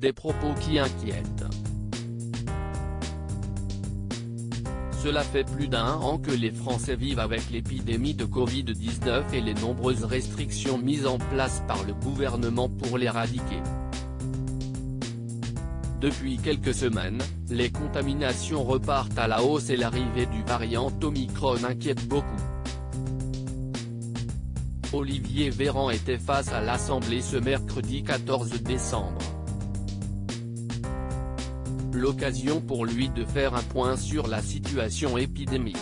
Des propos qui inquiètent. Cela fait plus d'un an que les Français vivent avec l'épidémie de Covid-19 et les nombreuses restrictions mises en place par le gouvernement pour l'éradiquer. Depuis quelques semaines, les contaminations repartent à la hausse et l'arrivée du variant Omicron inquiète beaucoup. Olivier Véran était face à l'Assemblée ce mercredi 14 décembre. L'occasion pour lui de faire un point sur la situation épidémique.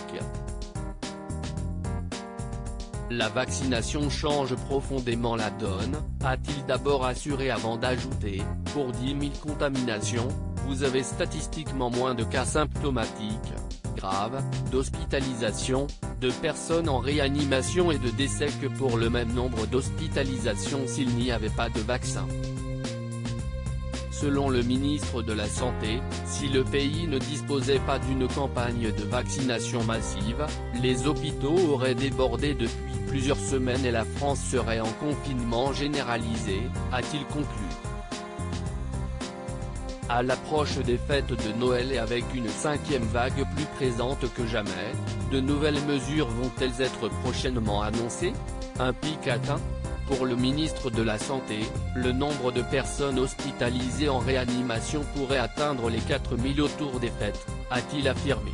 La vaccination change profondément la donne, a-t-il d'abord assuré avant d'ajouter, pour 10 000 contaminations, vous avez statistiquement moins de cas symptomatiques, graves, d'hospitalisation, de personnes en réanimation et de décès que pour le même nombre d'hospitalisations s'il n'y avait pas de vaccin. Selon le ministre de la Santé, si le pays ne disposait pas d'une campagne de vaccination massive, les hôpitaux auraient débordé depuis plusieurs semaines et la France serait en confinement généralisé, a-t-il conclu. À l'approche des fêtes de Noël et avec une 5e vague plus présente que jamais, de nouvelles mesures vont-elles être prochainement annoncées? Un pic atteint? Pour le ministre de la Santé, le nombre de personnes hospitalisées en réanimation pourrait atteindre les 4 000 autour des fêtes, a-t-il affirmé.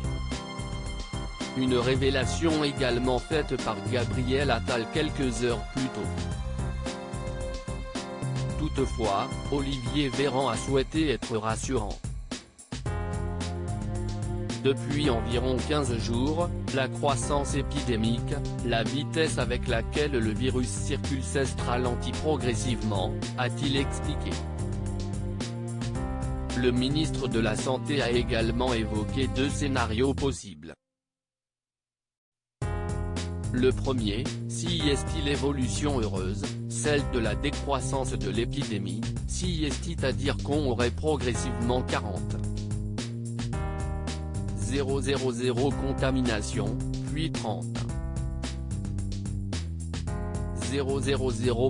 Une révélation également faite par Gabriel Attal quelques heures plus tôt. Toutefois, Olivier Véran a souhaité être rassurant. Depuis environ 15 jours, la croissance épidémique, la vitesse avec laquelle le virus circule cesse ralentit progressivement, a-t-il expliqué. Le ministre de la Santé a également évoqué 2 scénarios possibles. Le premier, si est-il l'évolution heureuse, celle de la décroissance de l'épidémie, si est-il à dire qu'on aurait progressivement 000 contamination, puis 30 000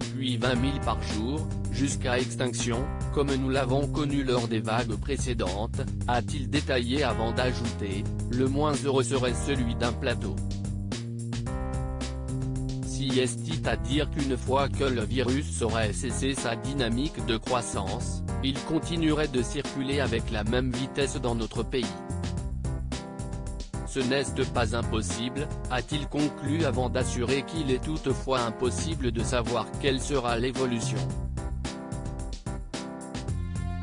puis 20 000 par jour, jusqu'à extinction, comme nous l'avons connu lors des vagues précédentes, a-t-il détaillé avant d'ajouter, le moins heureux serait celui d'un plateau. Si est-il à dire qu'une fois que le virus aurait cessé sa dynamique de croissance, il continuerait de circuler avec la même vitesse dans notre pays. Ce n'est pas impossible, a-t-il conclu avant d'assurer qu'il est toutefois impossible de savoir quelle sera l'évolution.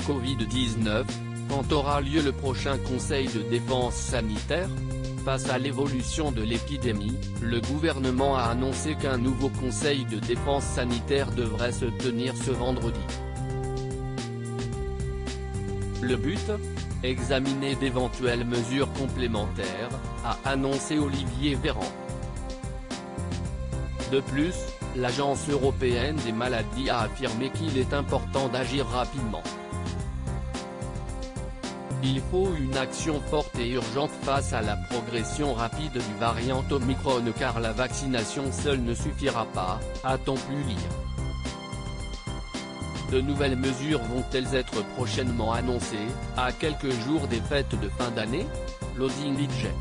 Covid-19, quand aura lieu le prochain Conseil de défense sanitaire? Face à l'évolution de l'épidémie, le gouvernement a annoncé qu'un nouveau Conseil de défense sanitaire devrait se tenir ce vendredi. Le but? Examiner d'éventuelles mesures complémentaires, a annoncé Olivier Véran. De plus, l'Agence européenne des maladies a affirmé qu'il est important d'agir rapidement. Il faut une action forte et urgente face à la progression rapide du variant Omicron car la vaccination seule ne suffira pas, a-t-on pu lire. De nouvelles mesures vont-elles être prochainement annoncées, à quelques jours des fêtes de fin d'année? Loading Budget.